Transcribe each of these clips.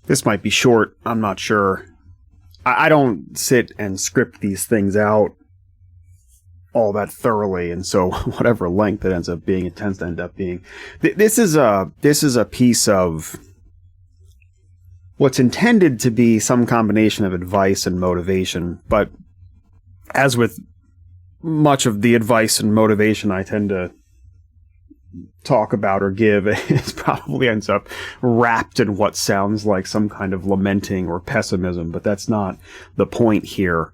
This might be short. I'm not sure. I don't sit and script these things out all that thoroughly, and so whatever length it ends up being, it tends to end up being. This is a piece of what's intended to be some combination of advice and motivation, but as with much of the advice and motivation I tend to talk about or give, it probably ends up wrapped in what sounds like some kind of lamenting or pessimism, but that's not the point here.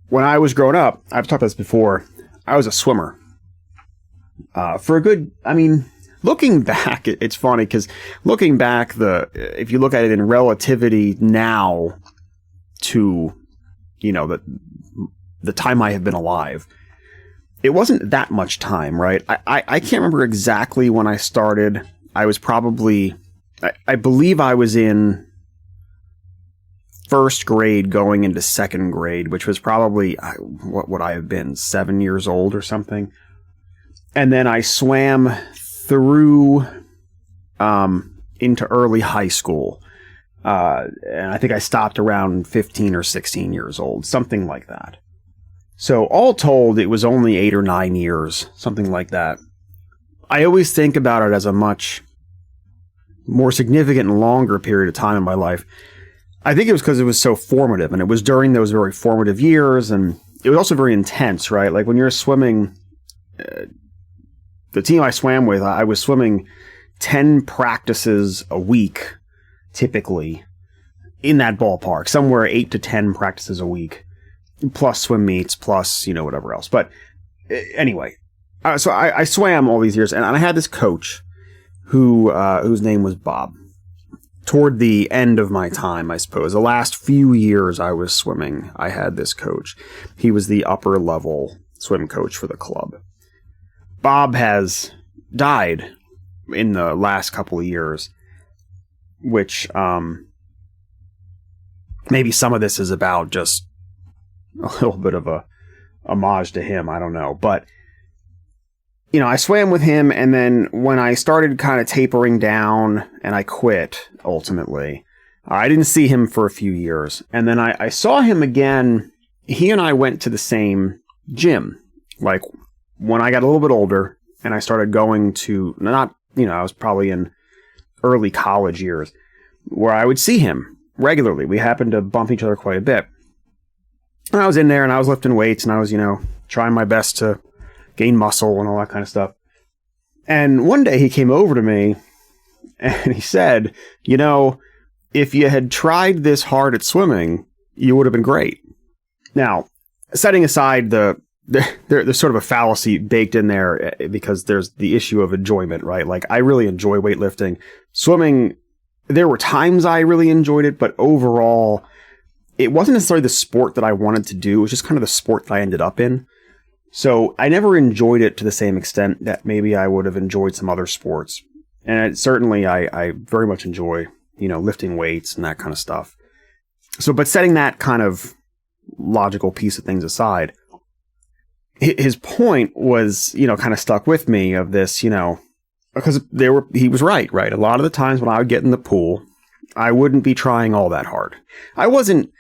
When I was growing up, I've talked about this before, I was a swimmer. Looking back, it's funny because looking back, if you look at it in relativity now to, the time I have been alive, it wasn't that much time, right? I can't remember exactly when I started. I was probably, I believe I was in first grade going into second grade, which was probably, what would I have been, 7 years old or something? And then I swam through into early high school. And I think I stopped around 15 or 16 years old, something like that. So all told, it was only 8 or 9 years, something like that. I always think about it as a much more significant and longer period of time in my life. I think it was because it was so formative, and it was during those very formative years, and it was also very intense, right? Like when you're swimming, the team I swam with, I was swimming 10 practices a week, typically, in that ballpark, somewhere 8 to 10 practices a week, plus swim meets, plus, whatever else. But anyway, so I swam all these years, and I had this coach whose name was Bob. Toward the end of my time, I suppose, the last few years I was swimming, I had this coach. He was the upper level swim coach for the club. Bob has died in the last couple of years, which maybe some of this is about just a little bit of a homage to him. I don't know. But, I swam with him, and then when I started kind of tapering down and I quit, ultimately, I didn't see him for a few years. And then I saw him again. He and I went to the same gym. Like, when I got a little bit older and I started going to, I was probably in early college years, where I would see him regularly. We happened to bump each other quite a bit. And I was in there and I was lifting weights and I was, trying my best to gain muscle and all that kind of stuff. And one day he came over to me and he said, if you had tried this hard at swimming, you would have been great. Now, setting aside there's sort of a fallacy baked in there because there's the issue of enjoyment, right? Like, I really enjoy weightlifting. Swimming, there were times I really enjoyed it, but overall, it wasn't necessarily the sport that I wanted to do. It was just kind of the sport that I ended up in. So I never enjoyed it to the same extent that maybe I would have enjoyed some other sports. And certainly I very much enjoy, lifting weights and that kind of stuff. So, but setting that kind of logical piece of things aside, his point was, kind of stuck with me of this, because he was right? A lot of the times when I would get in the pool, I wouldn't be trying all that hard. I wasn't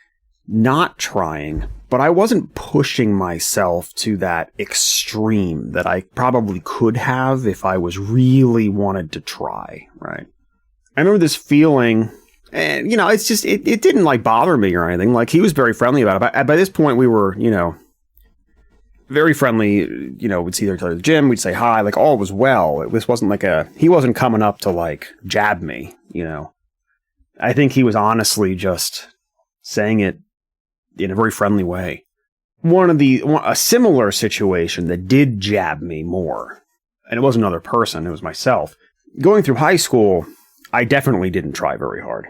not trying, but I wasn't pushing myself to that extreme that I probably could have if I was really wanted to try, right? I remember this feeling, and, it's just, it didn't like bother me or anything. Like, he was very friendly about it. By this point, we were, very friendly, we'd see each other at the gym, we'd say hi, like, all was well. This wasn't like he wasn't coming up to like jab me, I think he was honestly just saying it in a very friendly way. A similar situation that did jab me more, and it wasn't another person, it was myself. Going through high school, I definitely didn't try very hard.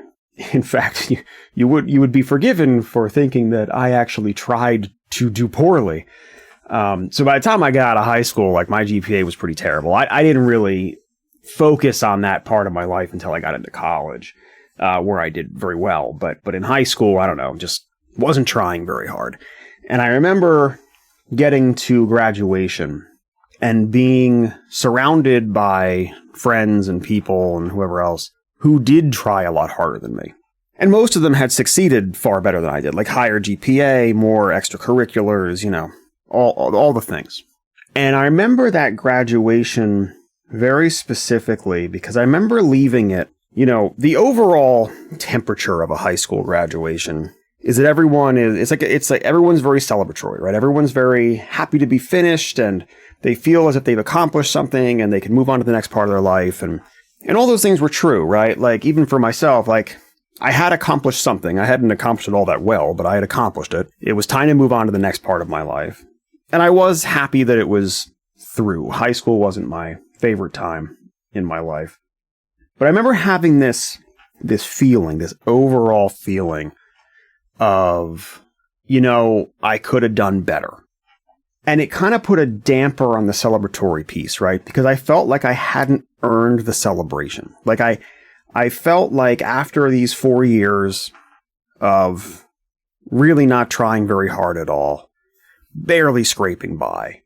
In fact, you would be forgiven for thinking that I actually tried to do poorly. So by the time I got out of high school, like, my GPA was pretty terrible. I didn't really focus on that part of my life until I got into college, where I did very well. But in high school, I don't know, just wasn't trying very hard. And I remember getting to graduation and being surrounded by friends and people and whoever else who did try a lot harder than me. And most of them had succeeded far better than I did, like higher GPA, more extracurriculars, all the things. And I remember that graduation very specifically because I remember leaving it, the overall temperature of a high school graduation is that it's like everyone's very celebratory, right? Everyone's very happy to be finished and they feel as if they've accomplished something and they can move on to the next part of their life. And all those things were true, right? Like even for myself, like I had accomplished something. I hadn't accomplished it all that well, but I had accomplished it. It was time to move on to the next part of my life. And I was happy that it was through. High school wasn't my favorite time in my life. But I remember having this feeling, this overall feeling of, I could have done better. And it kind of put a damper on the celebratory piece, right? Because I felt like I hadn't earned the celebration. Like I felt like after these 4 years of really not trying very hard at all, barely scraping by,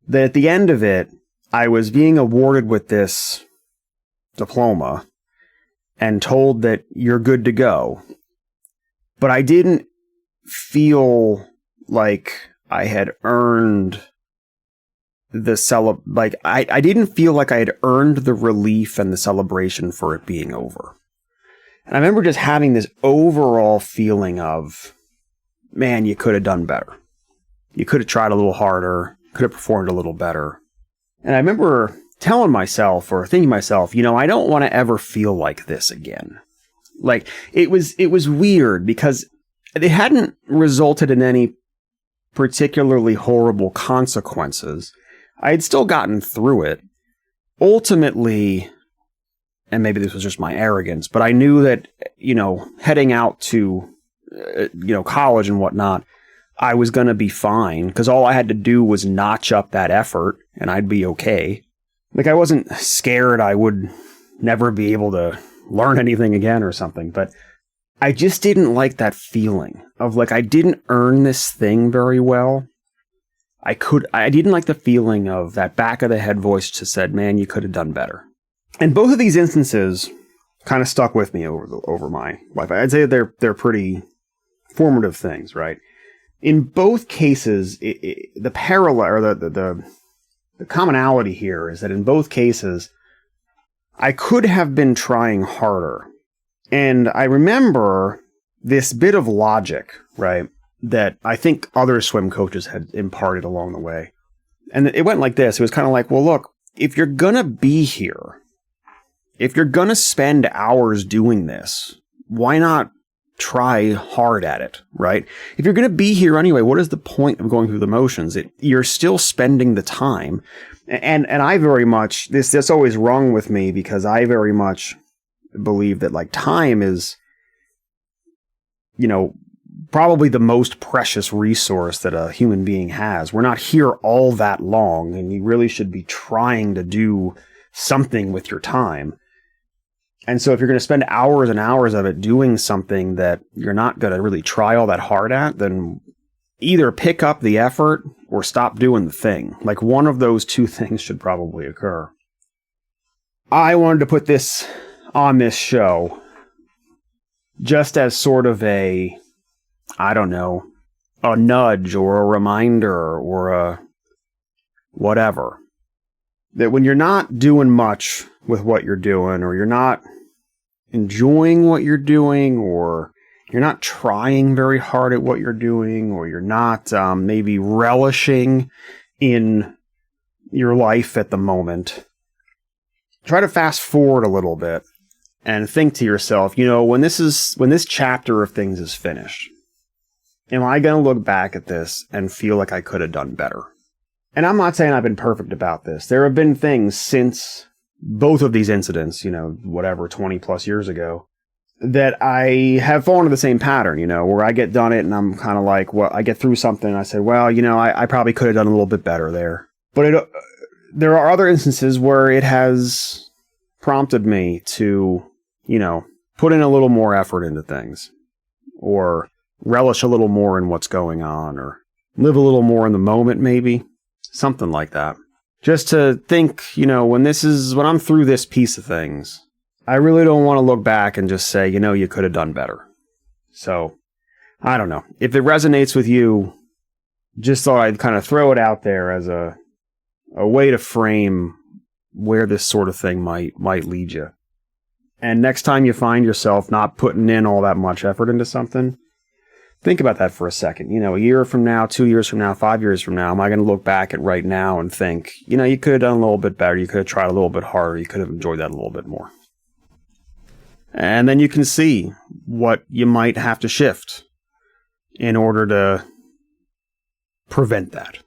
that at the end of it, I was being awarded with this diploma and told that you're good to go. But I didn't feel like I had earned I didn't feel like I had earned the relief and the celebration for it being over. And I remember just having this overall feeling of, man, you could have done better. You could have tried a little harder, could have performed a little better. And I remember telling myself or thinking to myself, I don't want to ever feel like this again. Like it was weird because it hadn't resulted in any particularly horrible consequences. I had still gotten through it. Ultimately, and maybe this was just my arrogance, but I knew that, heading out to, college and whatnot, I was going to be fine because all I had to do was notch up that effort and I'd be okay. Like I wasn't scared I would never be able to learn anything again or something, but I just didn't like that feeling of like I didn't earn this thing very well. I didn't like the feeling of that back of the head voice just said, man, you could have done better. And both of these instances kind of stuck with me over my life. I'd say they're pretty formative things, right? In both cases, the parallel or the commonality here is that in both cases, I could have been trying harder. And I remember this bit of logic, right, that I think other swim coaches had imparted along the way. And it went like this. It was kind of like, well, look, if you're going to be here, if you're going to spend hours doing this, why not try hard at it, right? If you're going to be here anyway, what is the point of going through the motions? You're still spending the time. And I very much, this always rung with me because I very much believe that like time is, probably the most precious resource that a human being has. We're not here all that long, and you really should be trying to do something with your time. And so if you're going to spend hours and hours of it doing something that you're not going to really try all that hard at, then either pick up the effort or stop doing the thing. Like one of those two things should probably occur. I wanted to put this on this show just as sort of a nudge or a reminder or a whatever. That when you're not doing much with what you're doing, or you're not enjoying what you're doing, or you're not trying very hard at what you're doing, or you're not maybe relishing in your life at the moment, try to fast forward a little bit and think to yourself, when this chapter of things is finished, am I going to look back at this and feel like I could have done better? And I'm not saying I've been perfect about this. There have been things since both of these incidents, 20 plus years ago, that I have fallen into the same pattern, where I get done it and I'm kind of like, well, I get through something and I say, well, I probably could have done a little bit better there. But there are other instances where it has prompted me to, put in a little more effort into things, or relish a little more in what's going on, or live a little more in the moment, maybe. Something like that. Just to think, when I'm through this piece of things, I really don't want to look back and just say, you could have done better. So, I don't know. If it resonates with you, just thought I'd kind of throw it out there as a way to frame where this sort of thing might lead you. And next time you find yourself not putting in all that much effort into something, think about that for a second. A year from now, 2 years from now, 5 years from now, am I going to look back at right now and think, you could have done a little bit better. You could have tried a little bit harder. You could have enjoyed that a little bit more. And then you can see what you might have to shift in order to prevent that.